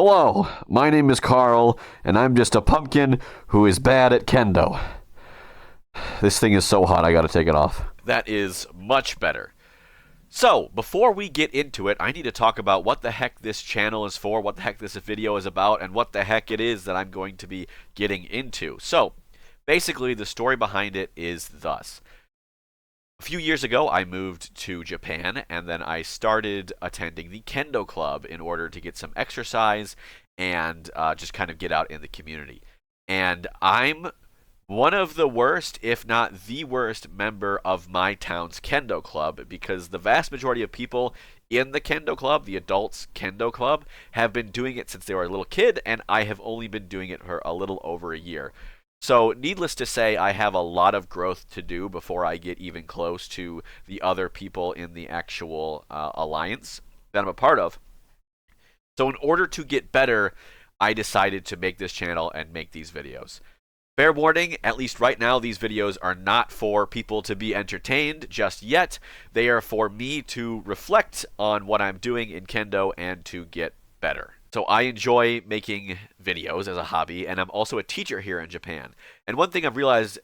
Hello, my name is Carl, and I'm just a pumpkin who is bad at Kendo. This thing is so hot, I gotta take it off. That is much better. So, before we get into it, I need to talk about what the heck this channel is for, what the heck this video is about, and what the heck it is that I'm going to be getting into. So, basically, the story behind it is thus. A few years ago, I moved to Japan, and then I started attending the Kendo Club in order to get some exercise and just kind of get out in the community. And I'm one of the worst, if not the worst, member of my town's Kendo Club because the vast majority of people in the Kendo Club, the adults Kendo Club, have been doing it since they were a little kid, and I have only been doing it for a little over a year. So, needless to say, I have a lot of growth to do before I get even close to the other people in the actual alliance that I'm a part of. So, in order to get better, I decided to make this channel and make these videos. Fair warning, at least right now, these videos are not for people to be entertained just yet. They are for me to reflect on what I'm doing in Kendo and to get better. So I enjoy making videos as a hobby, and I'm also a teacher here in Japan. And one thing I've realized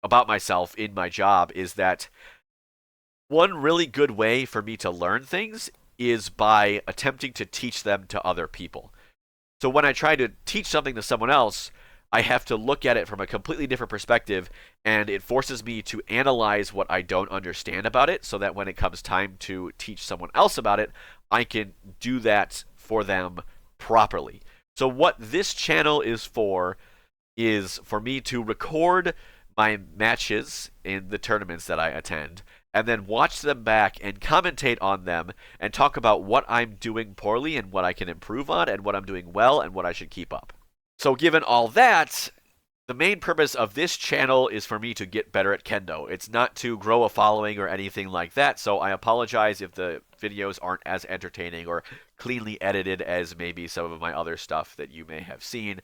about myself in my job is that one really good way for me to learn things is by attempting to teach them to other people. So when I try to teach something to someone else, I have to look at it from a completely different perspective, and it forces me to analyze what I don't understand about it so that when it comes time to teach someone else about it, I can do that for them properly. So what this channel is for me to record my matches in the tournaments that I attend and then watch them back and commentate on them and talk about what I'm doing poorly and what I can improve on and what I'm doing well and what I should keep up. So given all that, the main purpose of this channel is for me to get better at Kendo. It's not to grow a following or anything like that, so I apologize if the videos aren't as entertaining or cleanly edited as maybe some of my other stuff that you may have seen.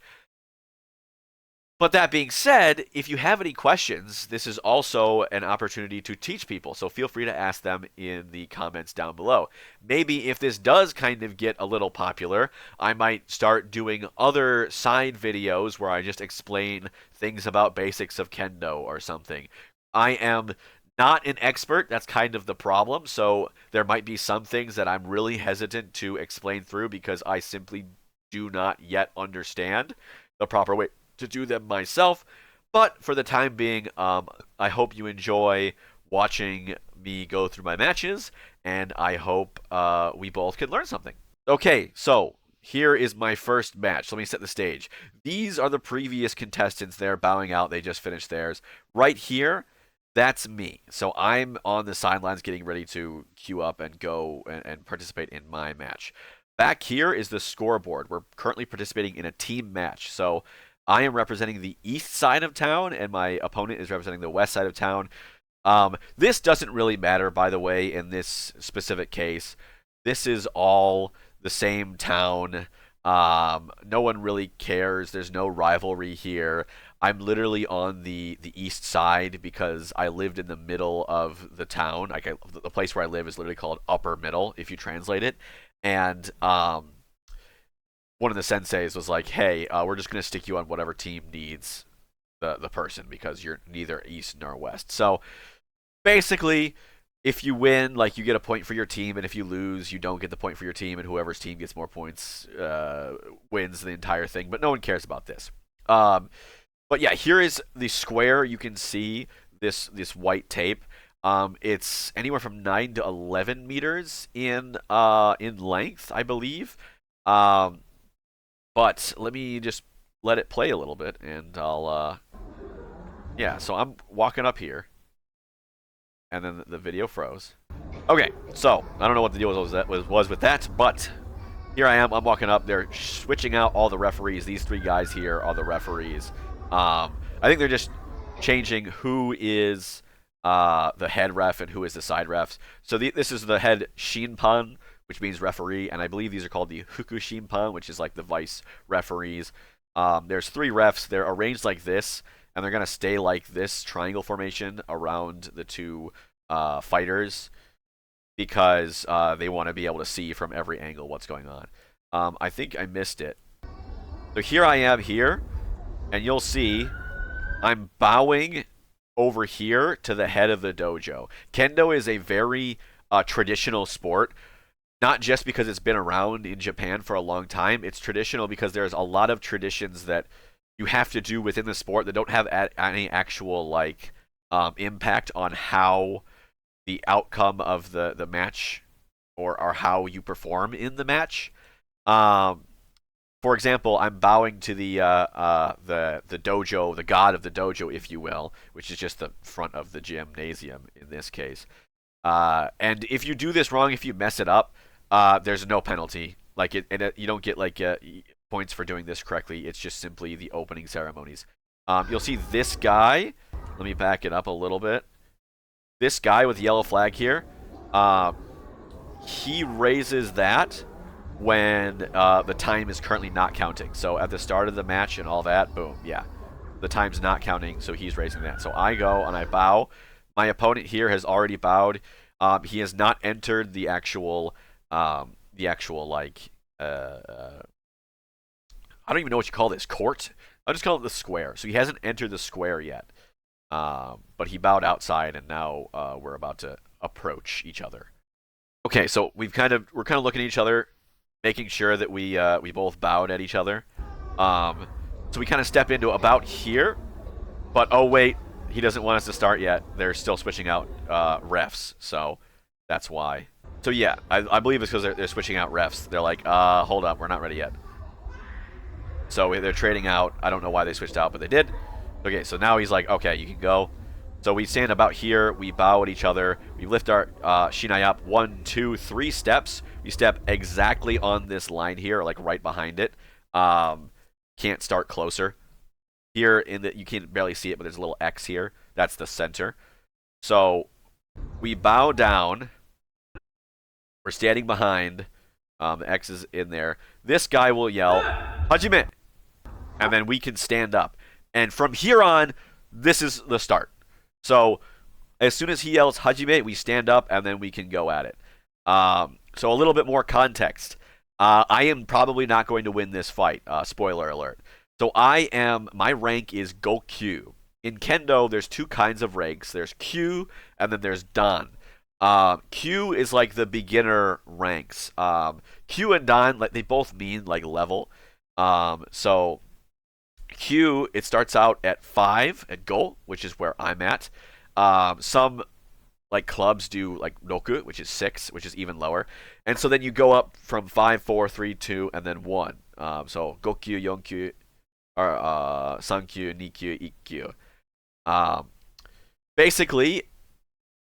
But that being said, if you have any questions, this is also an opportunity to teach people, so feel free to ask them in the comments down below. Maybe if this does kind of get a little popular, I might start doing other side videos where I just explain things about basics of Kendo or something. I am not an expert, that's kind of the problem, so there might be some things that I'm really hesitant to explain through because I simply do not yet understand the proper way to do them myself. But for the time being, I hope you enjoy watching me go through my matches, and I hope we both can learn something. Okay, so here is my first match. Let me set the stage. These are the previous contestants. They're bowing out. They just finished theirs. Right here, that's me. So I'm on the sidelines getting ready to queue up and go and participate in my match. Back here is the scoreboard. We're currently participating in a team match. So I am representing the east side of town, and my opponent is representing the west side of town. This doesn't really matter, by the way, in this specific case. This is all the same town. No one really cares. There's no rivalry here. I'm literally on the east side because I lived in the middle of the town. Like the place where I live is literally called Upper Middle, if you translate it. And one of the senseis was like, hey, we're just going to stick you on whatever team needs the person because you're neither east nor west. So basically, if you win, like, you get a point for your team, and if you lose, you don't get the point for your team, and whoever's team gets more points wins the entire thing. But no one cares about this. But yeah, here is the square. You can see this white tape. It's anywhere from 9 to 11 meters in length, I believe. But let me just let it play a little bit, and I'll, yeah, so I'm walking up here, and then the video froze. Okay, so I don't know what the deal was with that, but here I am. I'm walking up. They're switching out all the referees. These three guys here are the referees. I think they're just changing who is the head ref and who is the side refs. So this is the head shinpan, which means referee, and I believe these are called the Fukushimpan, which is like the vice referees. There's three refs. They're arranged like this, and they're going to stay like this triangle formation around the two fighters because they want to be able to see from every angle what's going on. I think I missed it. So here I am here, and you'll see I'm bowing over here to the head of the dojo. Kendo is a very traditional sport, not just because it's been around in Japan for a long time. It's traditional because there's a lot of traditions that you have to do within the sport that don't have any actual like impact on how the outcome of the match or how you perform in the match. Um, for example, I'm bowing to the dojo, the god of the dojo, if you will, which is just the front of the gymnasium in this case. And if you do this wrong, if you mess it up, there's no penalty. Like you don't get like points for doing this correctly. It's just simply the opening ceremonies. You'll see this guy. Let me back it up a little bit. This guy with the yellow flag here, he raises that when the time is currently not counting. So at the start of the match and all that, boom, yeah. The time's not counting, so he's raising that. So I go and I bow. My opponent here has already bowed. He has not entered the actual like, I don't even know what you call this, court? I'll just call it the square. So he hasn't entered the square yet. But he bowed outside, and now we're about to approach each other. Okay, so we're kind of looking at each other, making sure that we both bowed at each other. So we kind of step into about here, but oh wait, he doesn't want us to start yet. They're still switching out refs, so that's why. So yeah, I believe it's because they're switching out refs. They're like, hold up, we're not ready yet. So they're trading out. I don't know why they switched out, but they did. Okay, so now he's like, okay, you can go. So we stand about here. We bow at each other. We lift our shinai up 1, 2, 3 steps. We step exactly on this line here, like right behind it. Can't start closer. Here in the, you can't barely see it, but there's a little X here. That's the center. So we bow down. We're standing behind. The X is in there. This guy will yell, Hajime! And then we can stand up. And from here on, this is the start. So as soon as he yells Hajime, we stand up and then we can go at it. So a little bit more context. I am probably not going to win this fight. Spoiler alert. So my rank is Gokyu. In Kendo, there's 2 kinds of ranks. There's Q and then there's Dan. Q is like the beginner ranks. Q and Dan, like they both mean like level. So Q, it starts out at 5 at Go, which is where I'm at. Some like clubs do like Roku, which is 6, which is even lower. And so then you go up from 5, 4, 3, 2, and then 1. So Gokyu, Yonkyu, or Sankyu, Nikyu, Ikkyu. Basically,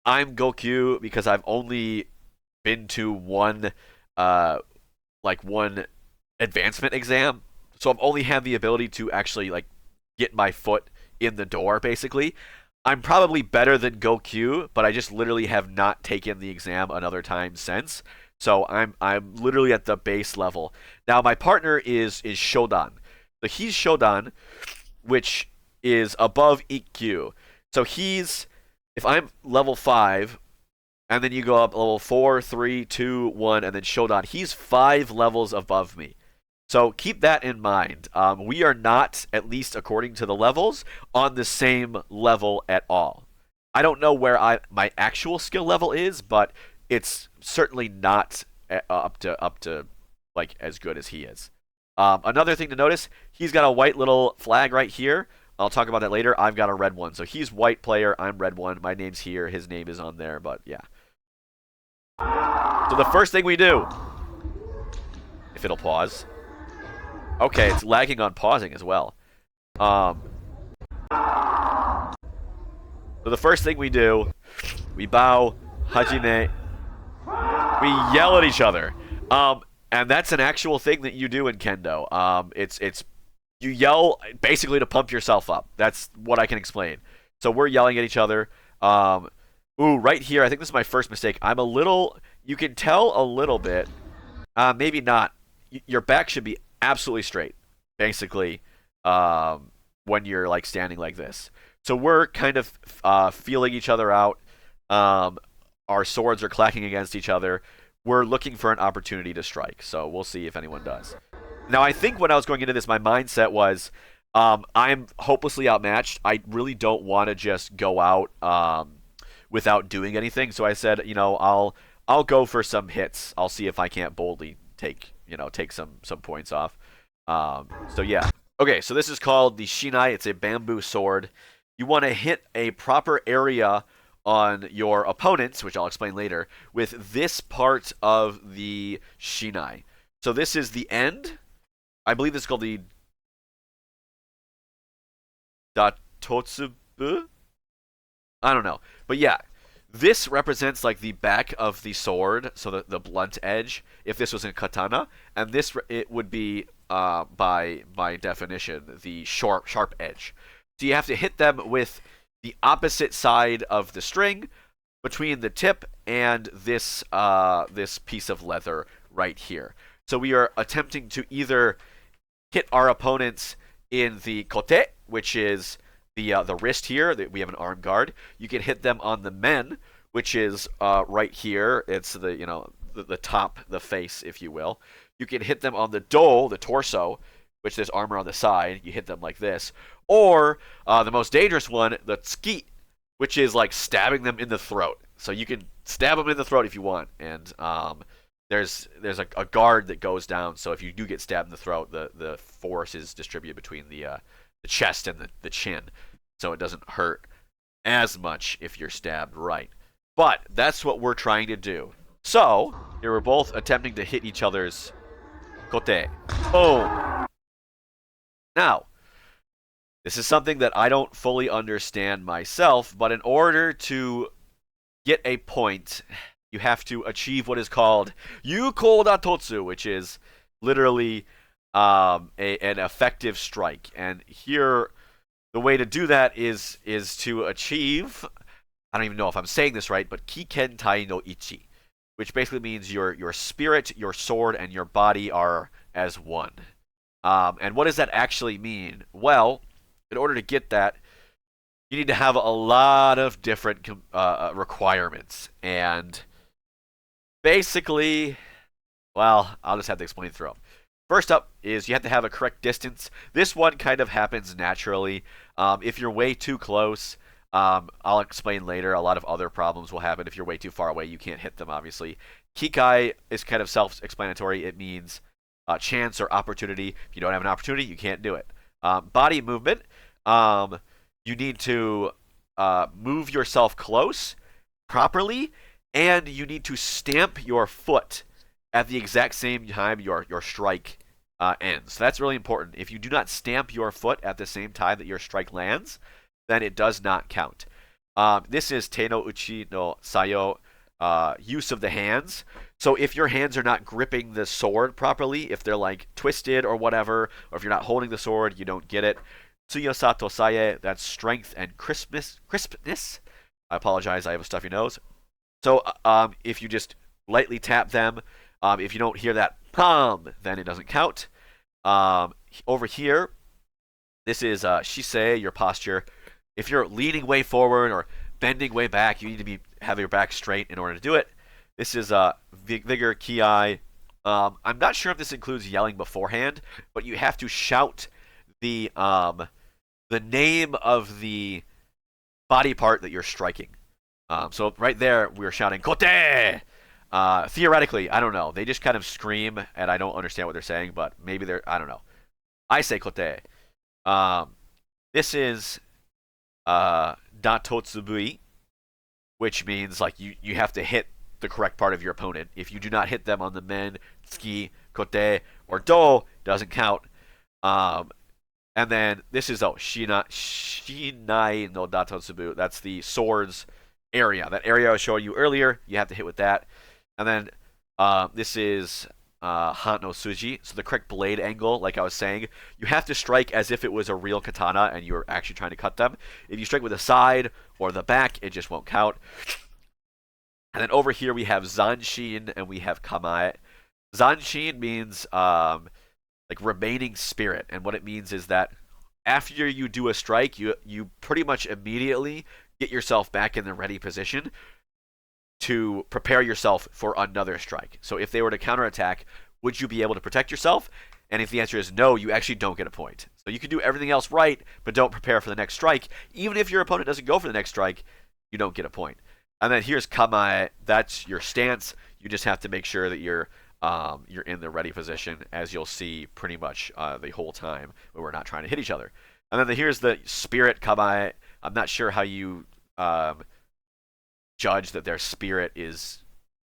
I'm Gokyu because I've only been to one advancement exam. So I've only had the ability to actually like get my foot in the door, basically. I'm probably better than Gokyu, but I just literally have not taken the exam another time since. So I'm literally at the base level. Now my partner is Shodan. So he's Shodan, which is above Ikkyu. So if I'm level 5, and then you go up level 4, 3, 2, 1, and then Shodan, he's 5 levels above me. So keep that in mind. We are not, at least according to the levels, on the same level at all. I don't know where my actual skill level is, but it's certainly not up to like as good as he is. Another thing to notice, he's got a white little flag right here. I'll talk about that later. I've got a red one. So he's white player, I'm red one. My name's here, his name is on there, but yeah. So the first thing we do, if it'll pause. Okay, it's lagging on pausing as well. So the first thing we do, we bow, Hajime, we yell at each other. And that's an actual thing that you do in Kendo. You yell basically to pump yourself up. That's what I can explain. So we're yelling at each other. Right here, I think this is my first mistake. You can tell a little bit, maybe not. Your back should be absolutely straight, basically, when you're like standing like this. So we're kind of feeling each other out. Our swords are clacking against each other. we're looking for an opportunity to strike. So we'll see if anyone does. Now, I think when I was going into this, my mindset was I'm hopelessly outmatched. I really don't want to just go out without doing anything. So I said, I'll go for some hits. I'll see if I can't boldly take some points off. So yeah. Okay, so this is called the Shinai. It's a bamboo sword. You want to hit a proper area on your opponents, which I'll explain later, with this part of the Shinai. So this is the end. I believe this is called the Datotsubu? I don't know. But yeah, this represents like the back of the sword, so the blunt edge, if this was in katana, and this it would be by definition the sharp edge. So you have to hit them with the opposite side of the string between the tip and this piece of leather right here. So we are attempting to either hit our opponents in the kote, which is the wrist here. We have an arm guard. You can hit them on the men, which is right here. It's the top, the face, if you will. You can hit them on the do, the torso, which there's armor on the side. You hit them like this. Or the most dangerous one, the tsuki, which is like stabbing them in the throat. So you can stab them in the throat if you want. And there's a guard that goes down. So if you do get stabbed in the throat, the force is distributed between the chest and the chin. So it doesn't hurt as much if you're stabbed right. But that's what we're trying to do. So here we're both attempting to hit each other's kote. Boom. Now, this is something that I don't fully understand myself, but in order to get a point, you have to achieve what is called Yuko Datotsu, which is literally an effective strike. And here, the way to do that is to achieve, I don't even know if I'm saying this right, but Kikentai no Ichi, which basically means your spirit, your sword, and your body are as one. And what does that actually mean? Well, in order to get that, you need to have a lot of different requirements. And basically, well, I'll just have to explain through them. First up is you have to have a correct distance. This one kind of happens naturally. If you're way too close, I'll explain later, a lot of other problems will happen. If you're way too far away, you can't hit them, obviously. Kikai is kind of self-explanatory. It means chance or opportunity. If you don't have an opportunity, you can't do it. Body movement, you need to move yourself close properly, and you need to stamp your foot at the exact same time your strike ends. So that's really important. If you do not stamp your foot at the same time that your strike lands, then it does not count. This is te no uchi no sayo, use of the hands. So if your hands are not gripping the sword properly, if they're like twisted or whatever, or if you're not holding the sword, you don't get it. Tsuyosa to saye, that's strength and crispness. I apologize, I have a stuffy nose. So if you just lightly tap them, if you don't hear that pom, then it doesn't count. Over here, this is shisei, your posture. If you're leaning way forward or bending way back, you need to have your back straight in order to do it. This is vigor, ki. I'm not sure if this includes yelling beforehand, but you have to shout the name of the body part that you're striking. So right there, we're shouting kote. Theoretically, I don't know. They just kind of scream, and I don't understand what they're saying, but maybe I don't know. I say kote. This is Datotsubui, which means like you have to hit the correct part of your opponent. If you do not hit them on the men, tsuki, kote, or do, doesn't count. And then this is Shinai no Datotsubu. That's the sword's area. That area I was showing you earlier, you have to hit with that. And then this is Han no Suji, so the correct blade angle, like I was saying. You have to strike as if it was a real katana and you're actually trying to cut them. If you strike with the side or the back, it just won't count. And then over here we have Zanshin and we have Kamae. Zanshin means like remaining spirit, and what it means is that after you do a strike, you pretty much immediately get yourself back in the ready position. to prepare yourself for another strike. So if they were to counterattack, would you be able to protect yourself? And if the answer is no, you actually don't get a point. So you can do everything else right, but don't prepare for the next strike. Even if your opponent doesn't go for the next strike, you don't get a point. And then here's kamae. That's your stance. You just have to make sure that you're in the ready position, as you'll see pretty much the whole time when we're not trying to hit each other. And then here's the spirit kamae. I'm not sure how you judge that their spirit is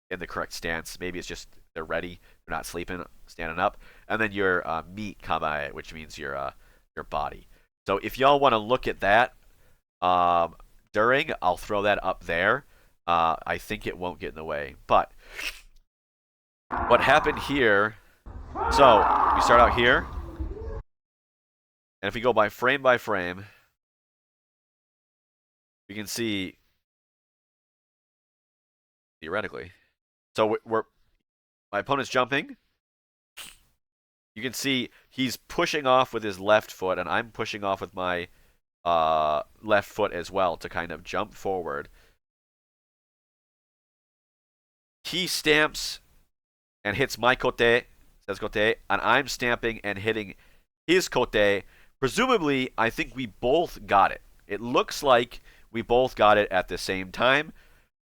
in the correct stance. Maybe it's just they're ready, they're not sleeping, standing up. And then your meat kamae, which means your body. So if y'all want to look at that during, I'll throw that up there. I think it won't get in the way. But what happened here, so we start out here, and if we go by frame, we can see, theoretically, so my opponent's jumping. You can see he's pushing off with his left foot, and I'm pushing off with my left foot as well to kind of jump forward. He stamps and hits my kote, says kote, and I'm stamping and hitting his kote. Presumably, I think we both got it. It looks like we both got it at the same time.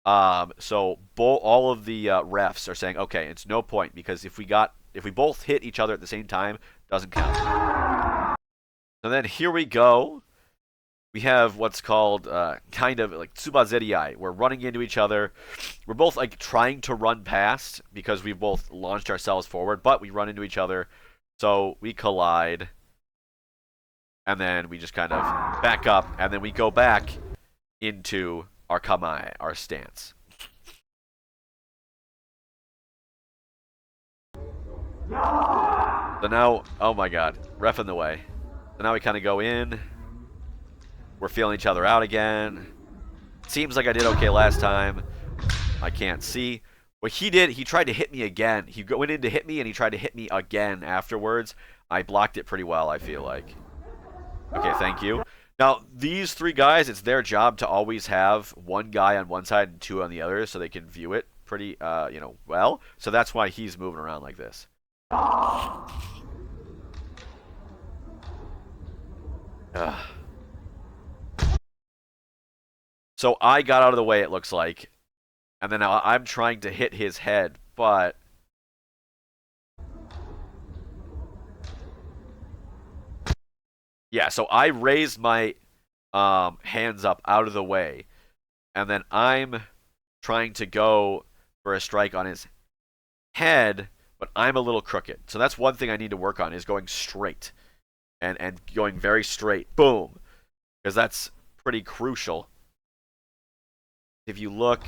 So all of the refs are saying, okay, it's no point, because if we both hit each other at the same time, doesn't count. So then here we go. We have what's called kind of like tsubazeriai. We're running into each other. We're both like trying to run past because we've both launched ourselves forward, but we run into each other. So we collide. And then we just kind of back up, and then we go back into our kamae, our stance. So now, oh my god, ref in the way. So now we kind of go in. We're feeling each other out again. Seems like I did okay last time. I can't see. What he did, he tried to hit me again. He went in to hit me, and he tried to hit me again afterwards. I blocked it pretty well, I feel like. Okay, thank you. Now, these three guys, it's their job to always have one guy on one side and two on the other, so they can view it pretty, well. So that's why he's moving around like this. So I got out of the way, it looks like, and then now I'm trying to hit his head, but yeah, so I raised my hands up out of the way, and then I'm trying to go for a strike on his head, but I'm a little crooked. So that's one thing I need to work on, is going straight and going very straight. Boom. Because that's pretty crucial. If you look,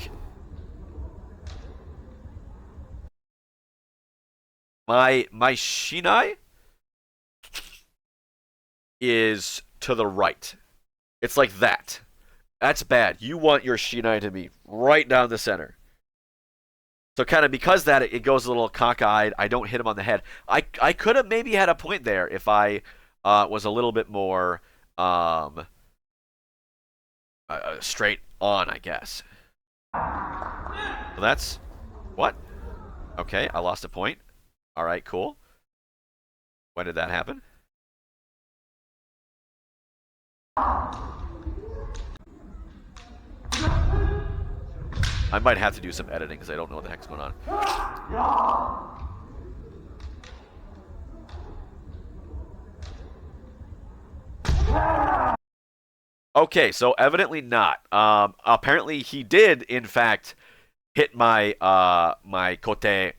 my shinai is to the right. It's like that. That's bad. You want your shinai to be right down the center. So kind of because that, it goes a little cockeyed. I don't hit him on the head. I could have maybe had a point there if I was a little bit more straight on, I guess. So that's what? Okay, I lost a point. All right, cool. When did that happen? I might have to do some editing because I don't know what the heck's going on. Okay, so evidently not. Apparently he did, in fact, hit my my kote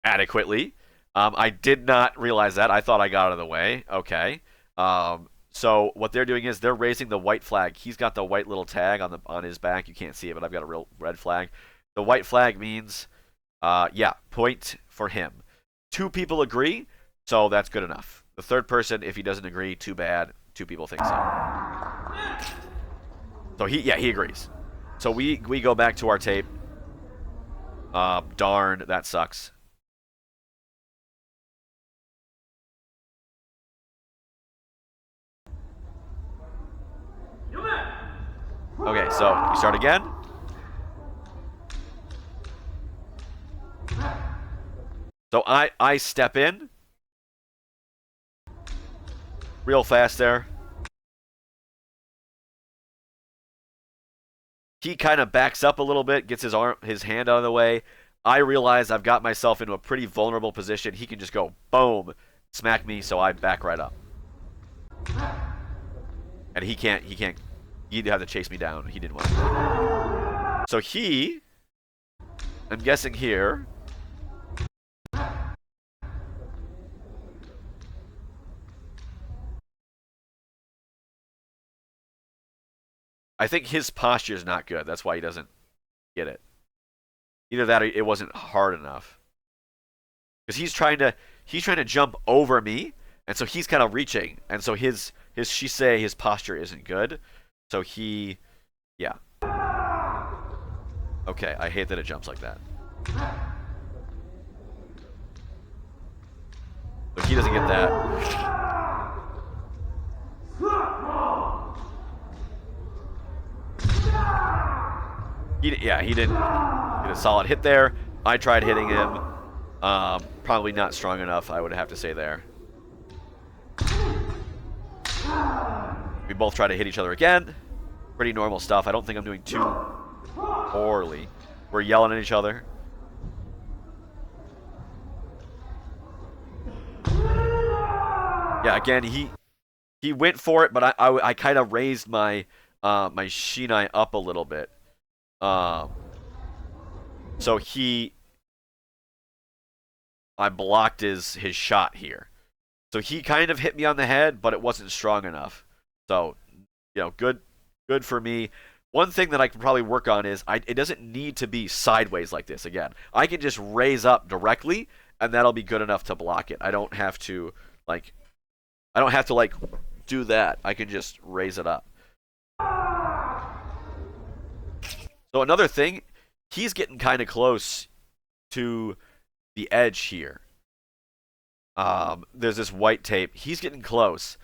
adequately. I did not realize that. I thought I got out of the way. Okay. So what they're doing is they're raising the white flag. He's got the white little tag on his back. You can't see it, but I've got a real red flag. The white flag means, yeah, point for him. Two people agree, so that's good enough. The third person, if he doesn't agree, too bad. Two people think so. So he agrees. So we go back to our tape. Darn, that sucks. Okay, so we start again. So I step in real fast there. He kind of backs up a little bit, gets his hand out of the way. I realize I've got myself into a pretty vulnerable position. He can just go boom, smack me, so I back right up. And he can't, he'd have to chase me down. He didn't want to. So I'm guessing here. I think his posture is not good. That's why he doesn't get it. Either that or it wasn't hard enough. Because he's trying to jump over me, and so he's kind of reaching, and so his posture isn't good. So yeah. Okay, I hate that it jumps like that. But he doesn't get that. He didn't get a solid hit there. I tried hitting him. Probably not strong enough, I would have to say there. We both try to hit each other again. Pretty normal stuff. I don't think I'm doing too poorly. We're yelling at each other. Yeah, again, he went for it, but I kind of raised my my shinai up a little bit. So I blocked his shot here. So he kind of hit me on the head, but it wasn't strong enough. So, good for me. One thing that I can probably work on is it doesn't need to be sideways like this again. I can just raise up directly, and that'll be good enough to block it. I don't have to do that. I can just raise it up. So another thing, he's getting kind of close to the edge here. There's this white tape. He's getting close.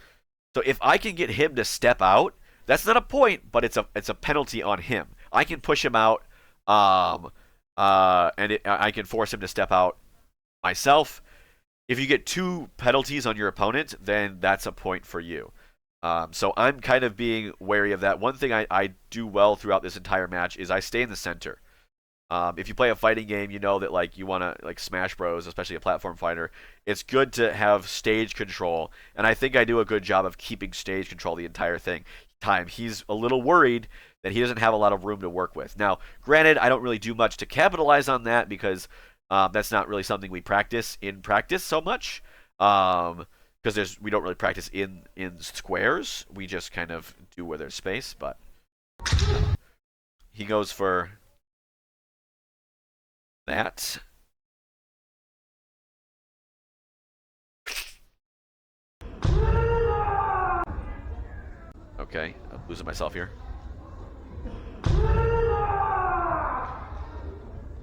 So if I can get him to step out, that's not a point, but it's a penalty on him. I can push him out, and I can force him to step out myself. If you get 2 penalties on your opponent, then that's a point for you. So I'm kind of being wary of that. One thing I do well throughout this entire match is I stay in the center. If you play a fighting game, you know that you want to Smash Bros, especially a platform fighter. It's good to have stage control, and I think I do a good job of keeping stage control the entire time. He's a little worried that he doesn't have a lot of room to work with. Now, granted, I don't really do much to capitalize on that because that's not really something we practice so much. Because we don't really practice in squares. We just kind of do where there's space. But he goes for that. Okay, I'm losing myself here.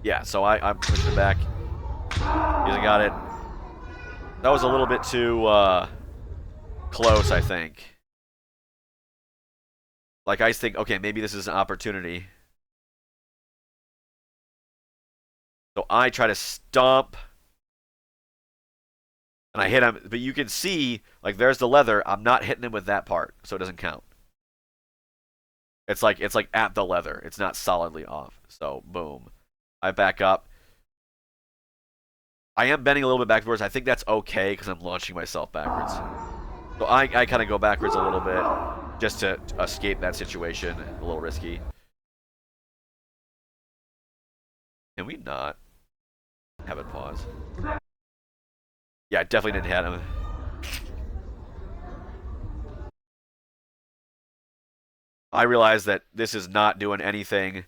Yeah, so I'm pushing it back. He hasn't got it. That was a little bit too close, I think. I think, okay, maybe this is an opportunity. So I try to stomp. And I hit him, but you can see, there's the leather. I'm not hitting him with that part, so it doesn't count. It's like at the leather. It's not solidly off. So, boom. I back up. I am bending a little bit backwards. I think that's okay because I'm launching myself backwards. So I kind of go backwards a little bit just to escape that situation. A little risky. Can we not have it pause? Yeah, I definitely didn't hit him. I realize that this is not doing anything.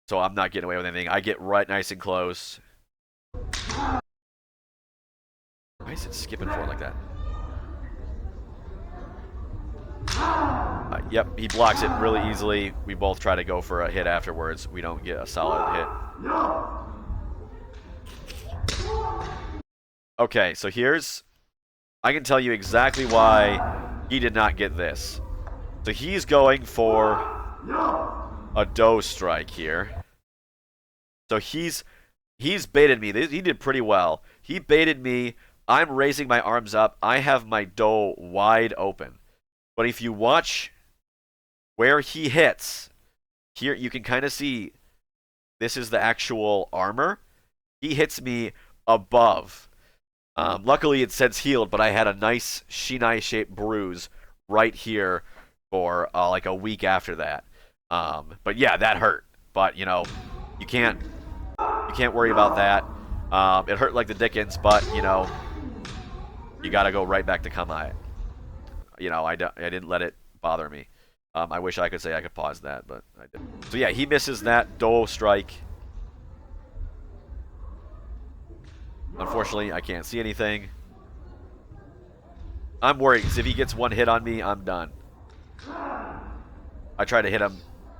So I'm not getting away with anything. I get right nice and close. Why is it skipping forward like that? Yep, he blocks it really easily. We both try to go for a hit afterwards. We don't get a solid hit. Okay, so I can tell you exactly why he did not get this. So he's going for a dough strike here. So he's He's baited me. He did pretty well. He baited me. I'm raising my arms up. I have my do wide open. But if you watch where he hits, here you can kind of see this is the actual armor. He hits me above. Luckily, it says healed, but I had a nice shinai-shaped bruise right here for like a week after that. But yeah, that hurt. But you can't worry about that. It hurt like the dickens, but you gotta go right back to Kamae. I didn't let it bother me. I wish I could say I could pause that, but I didn't. So yeah, he misses that Do strike. Unfortunately, I can't see anything. I'm worried because if he gets one hit on me, I'm done. I tried to hit him.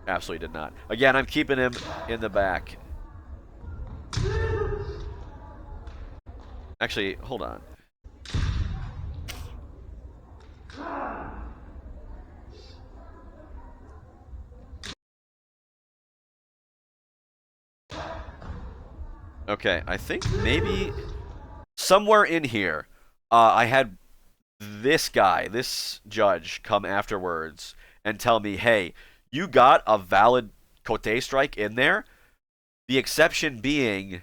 Absolutely did not. Again, I'm keeping him in the back. Actually, hold on. Okay, I think maybe somewhere in here, I had this guy, this judge, come afterwards and tell me, hey, you got a valid Kote strike in there. The exception being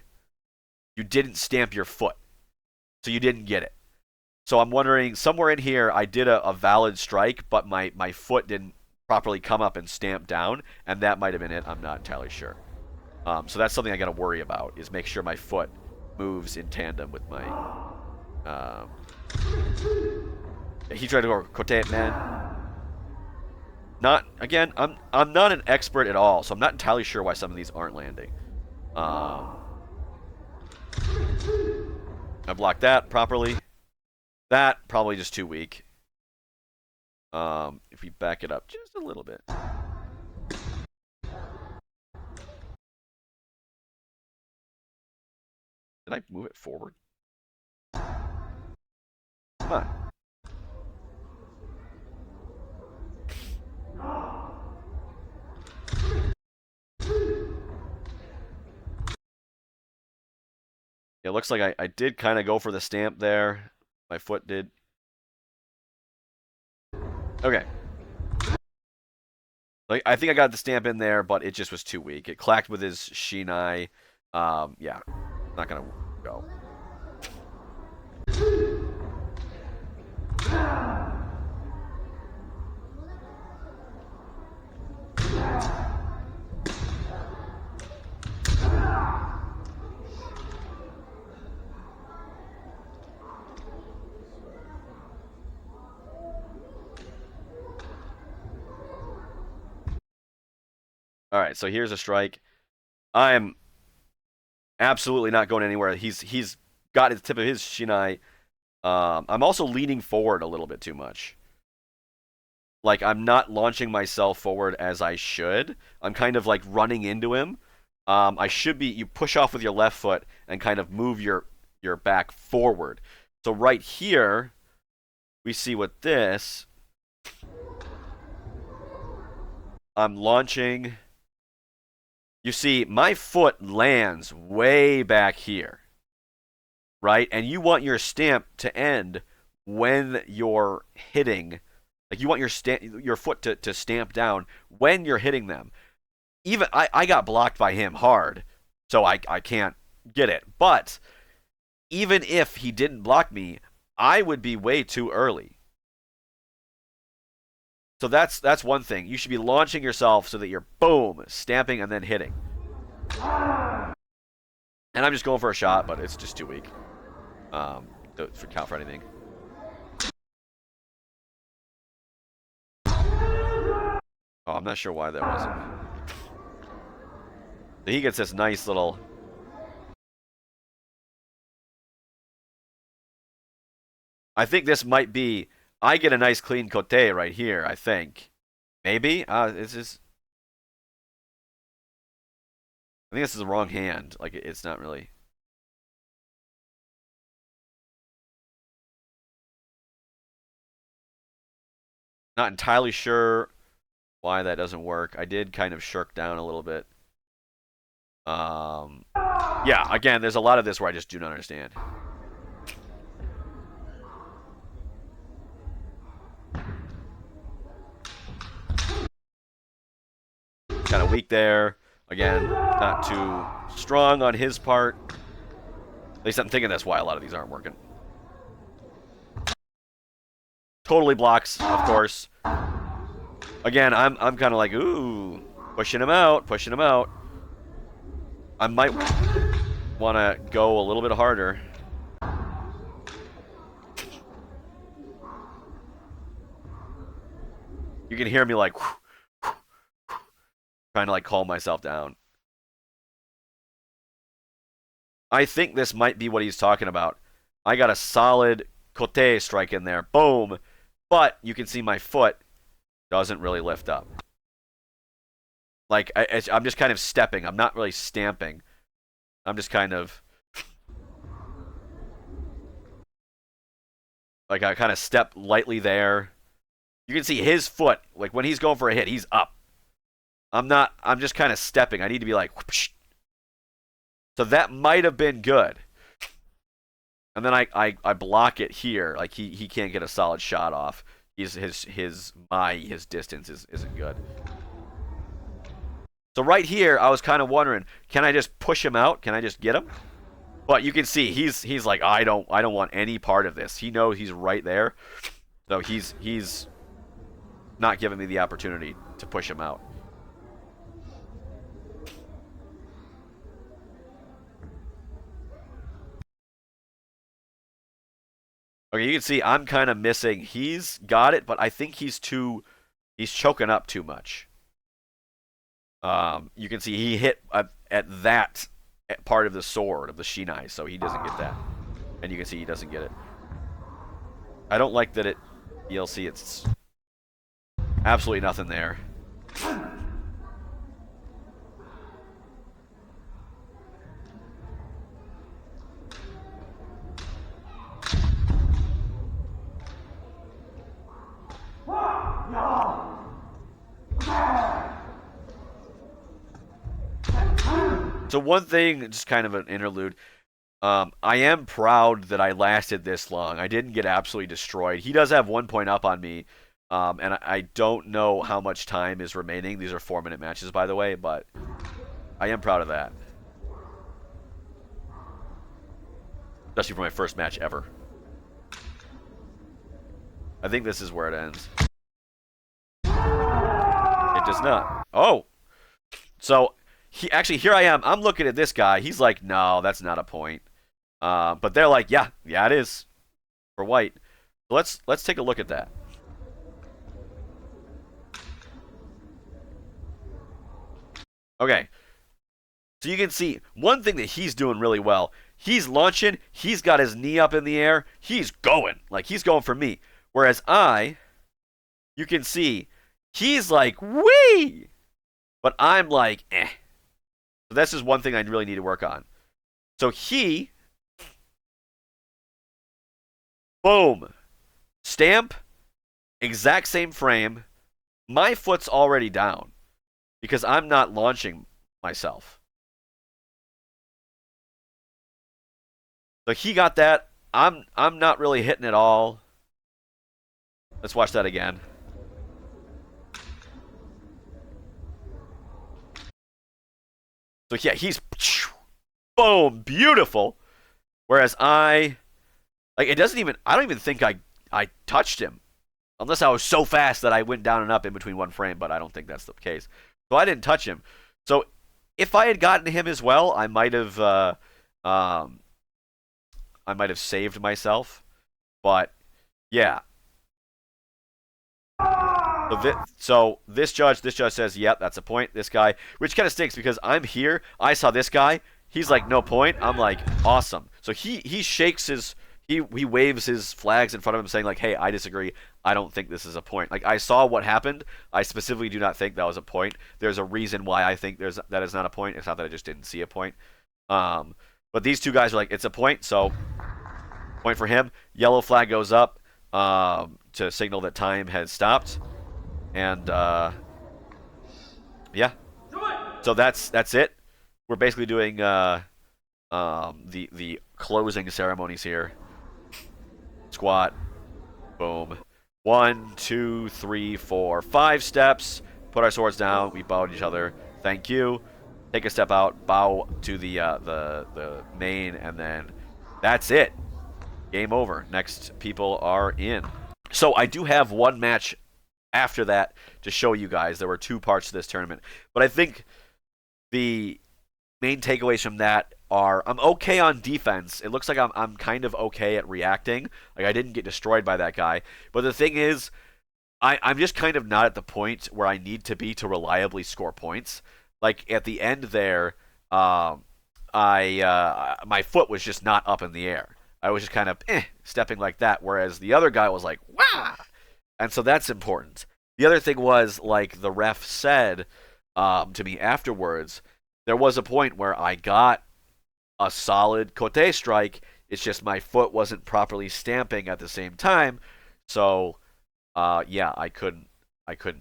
you didn't stamp your foot. So you didn't get it. So I'm wondering, somewhere in here, I did a valid strike, but my foot didn't properly come up and stamp down, and that might have been it. I'm not entirely sure. So that's something I got to worry about, is make sure my foot moves in tandem with my... he tried to go Kote, man. Again, I'm not an expert at all, so I'm not entirely sure why some of these aren't landing. I blocked that properly. That, probably just too weak. If we back it up just a little bit. Did I move it forward? Come on. It looks like I did kind of go for the stamp there. My foot did. Okay. Like, I think I got the stamp in there, but it just was too weak. It clacked with his Shinai. Yeah. Not gonna go. Alright, so here's a strike. I'm absolutely not going anywhere. He's got the tip of his Shinai. I'm also leaning forward a little bit too much. Like, I'm not launching myself forward as I should. I'm kind of like running into him. I should be, you push off with your left foot and kind of move your back forward. So right here, we see with this, I'm launching. You see, my foot lands way back here, right? And you want your stamp to end when you're hitting. Like, you want your foot to stamp down when you're hitting them. Even I got blocked by him hard, so I can't get it. But even if he didn't block me, I would be way too early. So that's one thing. You should be launching yourself so that you're, boom, stamping and then hitting. And I'm just going for a shot, but it's just too weak to count for anything. Oh, I'm not sure why that wasn't. He gets this nice little... I think this might be... I get a nice clean Kote right here, I think. Maybe? It's just... I think this is the wrong hand. Like, it's not really... Not entirely sure why that doesn't work. I did kind of shirk down a little bit. Yeah, again, there's a lot of this where I just do not understand. Kind of weak there. Again, not too strong on his part. At least I'm thinking that's why a lot of these aren't working. Totally blocks, of course. Again, I'm kind of like, ooh, pushing him out, pushing him out. I might want to go a little bit harder. You can hear me like trying to like calm myself down. I think this might be what he's talking about. I got a solid kote strike in there. Boom. But you can see my foot doesn't really lift up. Like, I'm just kind of stepping. I'm not really stamping. I'm just kind of... Like, I kind of step lightly there. You can see his foot. Like, when he's going for a hit, he's up. I'm just kind of stepping. I need to be like... Whoosh. So that might have been good. And then I block it here. Like, he can't get a solid shot off. His distance isn't good. So right here, I was kind of wondering, can I just push him out? Can I just get him? But you can see he's like, I don't want any part of this. He knows he's right there, so he's not giving me the opportunity to push him out. Okay, you can see I'm kind of missing. He's got it, but I think he's choking up too much. You can see he hit at that part of the sword, of the shinai, so he doesn't get that. And you can see he doesn't get it. I don't like that DLC, it's absolutely nothing there. So one thing, just kind of an interlude, I am proud that I lasted this long. I didn't get absolutely destroyed. He does have 1 point up on me, and I don't know how much time is remaining. These are 4-minute matches, by the way, but I am proud of that. Especially for my first match ever. I think this is where it ends. It does not. Oh! So... Here I am. I'm looking at this guy. He's like, no, that's not a point. But they're like, yeah, it is for white. So let's take a look at that. Okay. So you can see one thing that he's doing really well. He's launching. He's got his knee up in the air. He's going. Like, he's going for me. Whereas you can see, he's like, wee! But I'm like, eh. So this is one thing I really need to work on. So boom, stamp, exact same frame. My foot's already down because I'm not launching myself. So he got that. I'm not really hitting it all. Let's watch that again. So yeah, he's boom, beautiful. Whereas I don't even think I touched him. Unless I was so fast that I went down and up in between one frame, but I don't think that's the case. So I didn't touch him. So if I had gotten him as well, I might have saved myself. But yeah. So this judge says, yep, that's a point. This guy, which kind of stinks because I'm here. I saw this guy. He's like, no point. I'm like, awesome. So he shakes he waves his flags in front of him saying like, hey, I disagree. I don't think this is a point. Like, I saw what happened. I specifically do not think that was a point. There's a reason why I think that is not a point. It's not that I just didn't see a point. But these two guys are like, it's a point. So point for him. Yellow flag goes up to signal that time has stopped. And yeah, so that's it. We're basically doing the closing ceremonies here. Squat, boom. 1, 2, 3, 4, 5 steps. Put our swords down. We bow to each other. Thank you. Take a step out. Bow to the main, and then that's it. Game over. Next people are in. So I do have one match after that to show you guys. There were 2 parts to this tournament, but I think the main takeaways from that are I'm okay on defense. It looks like I'm kind of okay at reacting. Like I didn't get destroyed by that guy. But the thing is, I'm just kind of not at the point where I need to be to reliably score points. Like at the end there, my foot was just not up in the air. I was just kind of stepping like that, whereas the other guy was like, wah! And so that's important. The other thing was, like the ref said to me afterwards, there was a point where I got a solid Kote strike. It's just my foot wasn't properly stamping at the same time. So, yeah, I couldn't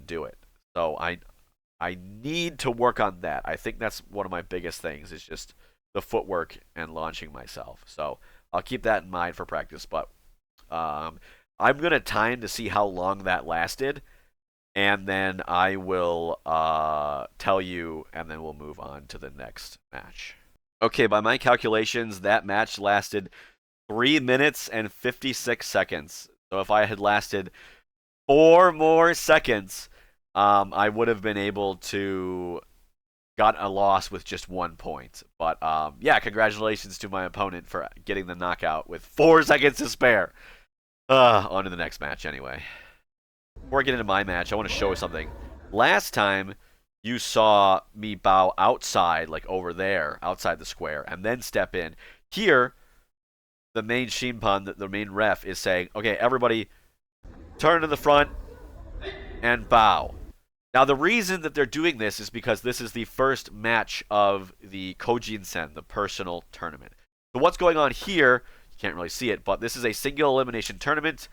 do it. So I need to work on that. I think that's one of my biggest things is just the footwork and launching myself. So I'll keep that in mind for practice. But I'm gonna time to see how long that lasted. And then I will tell you, and then we'll move on to the next match. Okay, by my calculations, that match lasted 3 minutes and 56 seconds. So if I had lasted 4 more seconds, I would have been able to got a loss with just 1 point. But yeah, congratulations to my opponent for getting the knockout with 4 seconds to spare. On to the next match anyway. Before I get into my match, I want to show you something. Last time, you saw me bow outside, like over there, outside the square, and then step in. Here, the main Shimpan, the main ref, is saying, okay, everybody, turn to the front and bow. Now, the reason that they're doing this is because this is the first match of the Kojin-sen, the personal tournament. So what's going on here, you can't really see it, but this is a single elimination tournament.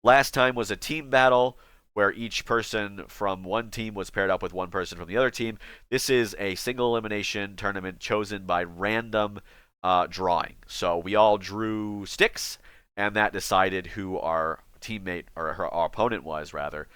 Last time was a team battle where each person from one team was paired up with one person from the other team. This is a single elimination tournament chosen by random drawing. So we all drew sticks, and that decided who our teammate, or our opponent was, rather.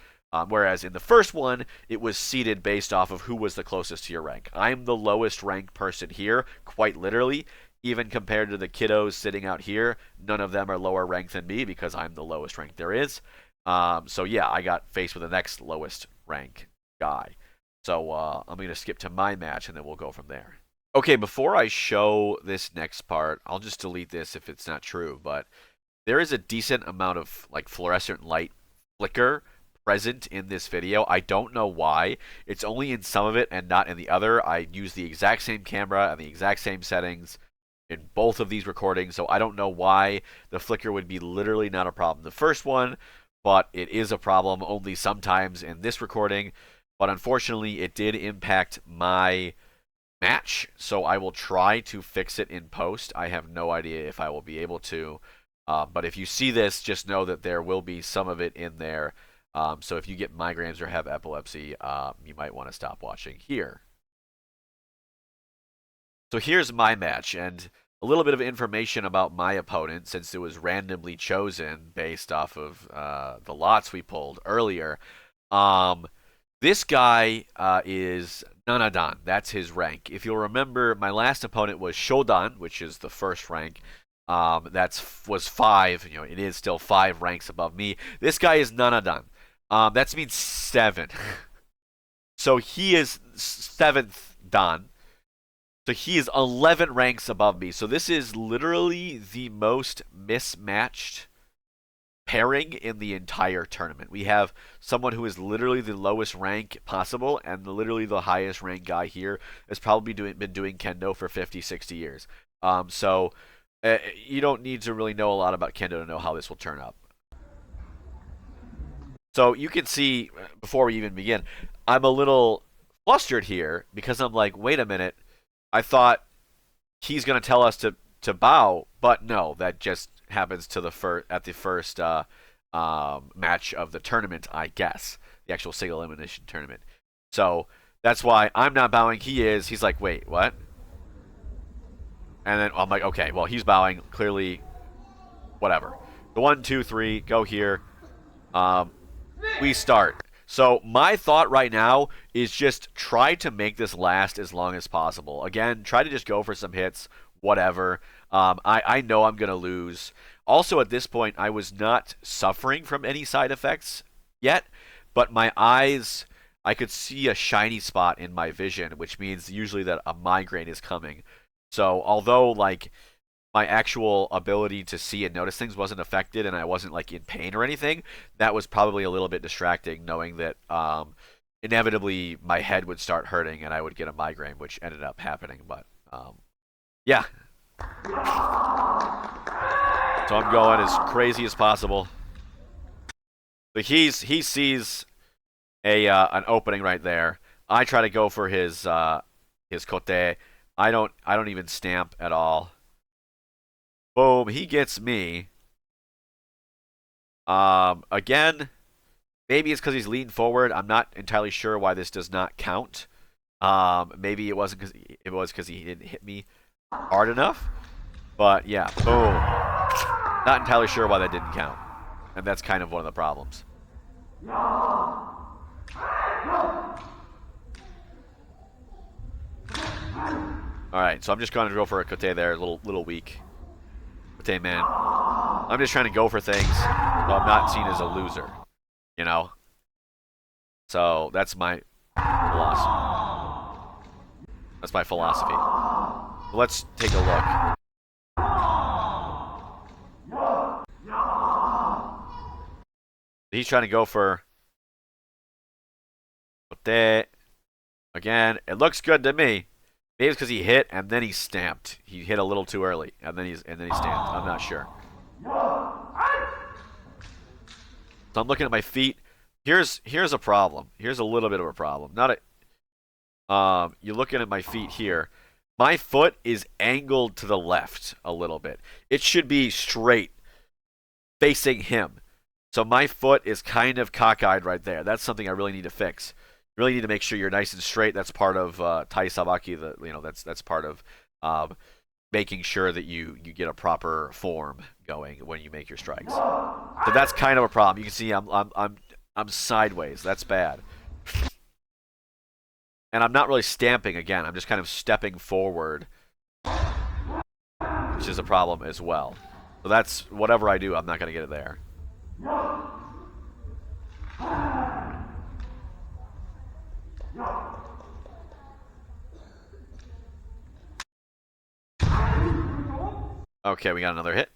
Whereas in the first one, it was seeded based off of who was the closest to your rank. I'm the lowest ranked person here, quite literally. Even compared to the kiddos sitting out here, none of them are lower ranked than me because I'm the lowest ranked there is. So yeah, I got faced with the next lowest rank guy. So I'm going to skip to my match and then we'll go from there. Okay, before I show this next part, I'll just delete this if it's not true, but there is a decent amount of like fluorescent light flicker present in this video. I don't know why. It's only in some of it and not in the other. I use the exact same camera and the exact same settings in both of these recordings, so I don't know why the flicker would be literally not a problem the first one, but it is a problem only sometimes in this recording. But unfortunately, it did impact my match, so I will try to fix it in post. I have no idea if I will be able to, but if you see this, just know that there will be some of it in there. So if you get migraines or have epilepsy, you might want to stop watching here. So here's my match, and a little bit of information about my opponent, since it was randomly chosen based off of the lots we pulled earlier. This guy is Nanadan. That's his rank. If you'll remember, my last opponent was Shodan, which is the first rank. Was 5. You know, it is still 5 ranks above me. This guy is Nanadan. That means 7. So he is 7th Dan. So he is 11 ranks above me. So this is literally the most mismatched pairing in the entire tournament. We have someone who is literally the lowest rank possible, and literally the highest rank guy here has probably been doing Kendo for 50, 60 years. So you don't need to really know a lot about Kendo to know how this will turn up. So you can see, before we even begin, I'm a little flustered here because I'm like, wait a minute. I thought he's going to tell us to bow, but no, that just happens to the at the first match of the tournament, I guess, the actual single elimination tournament. So that's why I'm not bowing. He is. He's like, wait, what? And then I'm like, okay, well, he's bowing. Clearly, whatever. The 1, 2, 3, go here. We start. So my thought right now is just try to make this last as long as possible. Again, try to just go for some hits, whatever. I know I'm going to lose. Also, at this point, I was not suffering from any side effects yet, but my eyes, I could see a shiny spot in my vision, which means usually that a migraine is coming. So although, like, my actual ability to see and notice things wasn't affected and I wasn't like in pain or anything, that was probably a little bit distracting, knowing that inevitably my head would start hurting and I would get a migraine, which ended up happening. But yeah. So I'm going as crazy as possible. But he sees an opening right there. I try to go for his kote. I don't even stamp at all. Boom, he gets me. Again, maybe it's because he's leaning forward. I'm not entirely sure why this does not count. Maybe it was because he didn't hit me hard enough. But yeah, boom. Not entirely sure why that didn't count. And that's kind of one of the problems. Alright, so I'm just going to go for a kote there, a little weak. Kote man. I'm just trying to go for things so I'm not seen as a loser. You know? So that's my philosophy. That's my philosophy. Let's take a look. He's trying to go for kote. Again, it looks good to me. Maybe it's because he hit and then he stamped. He hit a little too early and then he stamped. I'm not sure. So I'm looking at my feet. Here's a problem. Here's a little bit of a problem. You're looking at my feet here. My foot is angled to the left a little bit. It should be straight, facing him. So my foot is kind of cockeyed right there. That's something I really need to fix. You really need to make sure you're nice and straight. That's part of Tai Sabaki. That's part of making sure that you get a proper form going when you make your strikes. So that's kind of a problem. You can see I'm sideways. That's bad. And I'm not really stamping again. I'm just kind of stepping forward, which is a problem as well. So that's whatever I do, I'm not going to get it there. Okay, we got another hit.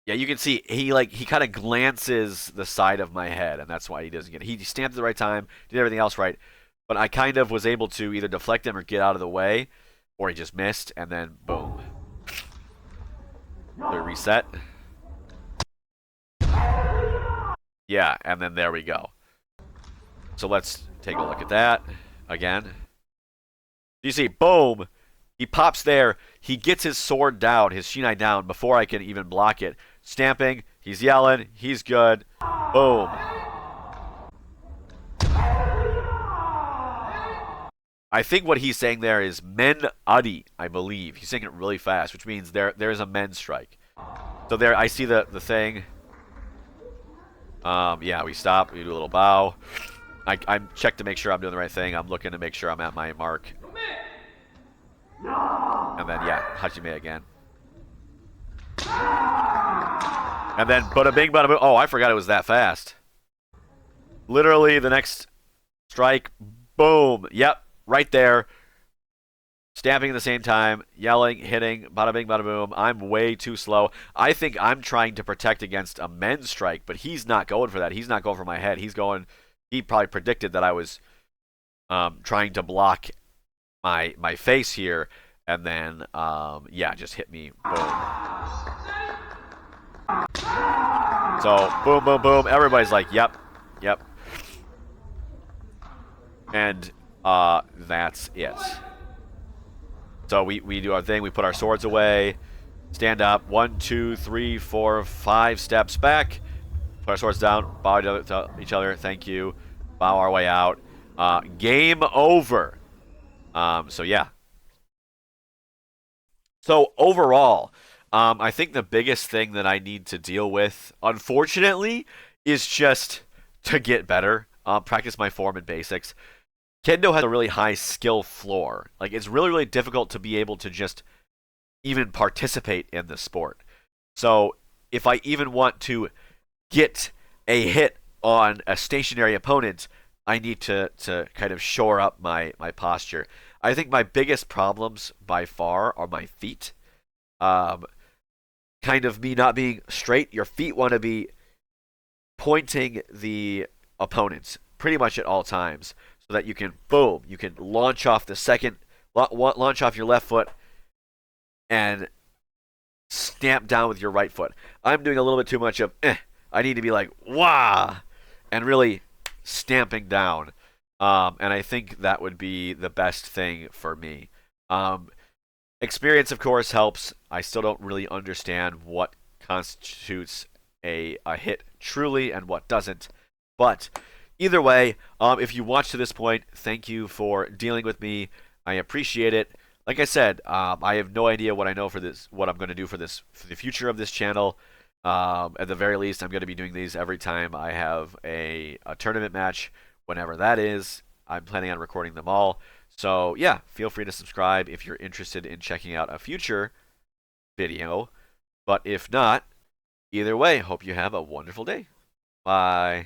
Yeah, you can see he kind of glances the side of my head, and that's why he doesn't get it. He stamped at the right time, did everything else right, but I kind of was able to either deflect him or get out of the way, or he just missed, and then boom. So reset. Yeah, and then there we go. So let's take a look at that again. You see, boom, he pops there. He gets his sword down, his shinai down, before I can even block it. Stamping, he's yelling, he's good. Boom. I think what he's saying there is men adi, I believe. He's saying it really fast, which means there's a men strike. So there, I see the thing. Yeah, we stop, we do a little bow. I check to make sure I'm doing the right thing. I'm looking to make sure I'm at my mark. And then, yeah, Hajime again. And then, bada bing, bada boom. Oh, I forgot it was that fast. Literally, the next strike, boom. Yep, right there. Stamping at the same time, yelling, hitting, bada bing, bada boom. I'm way too slow. I think I'm trying to protect against a men's strike, but he's not going for that. He's not going for my head. He's going, he probably predicted that I was trying to block my face here, and then, yeah, just hit me. Boom. So, boom, boom, boom. Everybody's like, yep, yep. And that's it. So we do our thing. We put our swords away. Stand up. 1, 2, 3, 4, 5 steps back. Put our swords down. Bow to each other. Thank you. Bow our way out. Game over. So yeah. So overall, I think the biggest thing that I need to deal with, unfortunately, is just to get better. Practice my form and basics. Kendo has a really high skill floor. Like it's really, really difficult to be able to just even participate in the sport. So if I even want to get a hit on a stationary opponent, I need to kind of shore up my posture. I think my biggest problems by far are my feet. Um, Kind of me not being straight. Your feet want to be pointing the opponents pretty much at all times, so that you can boom, you can launch off the second, launch off your left foot and stamp down with your right foot. I'm doing a little bit too much of I need to be like wah, and really stamping down. And I think that would be the best thing for me. Um, Experience, of course, helps. I still don't really understand what constitutes a hit truly and what doesn't. But either way, if you watched to this point, thank you for dealing with me. I appreciate it. Like I said, I have no idea what I know for this, what I'm going to do for this, for the future of this channel. At the very least, I'm going to be doing these every time I have a tournament match, whenever that is. I'm planning on recording them all. So yeah, feel free to subscribe if you're interested in checking out a future video. But if not, either way, hope you have a wonderful day. Bye.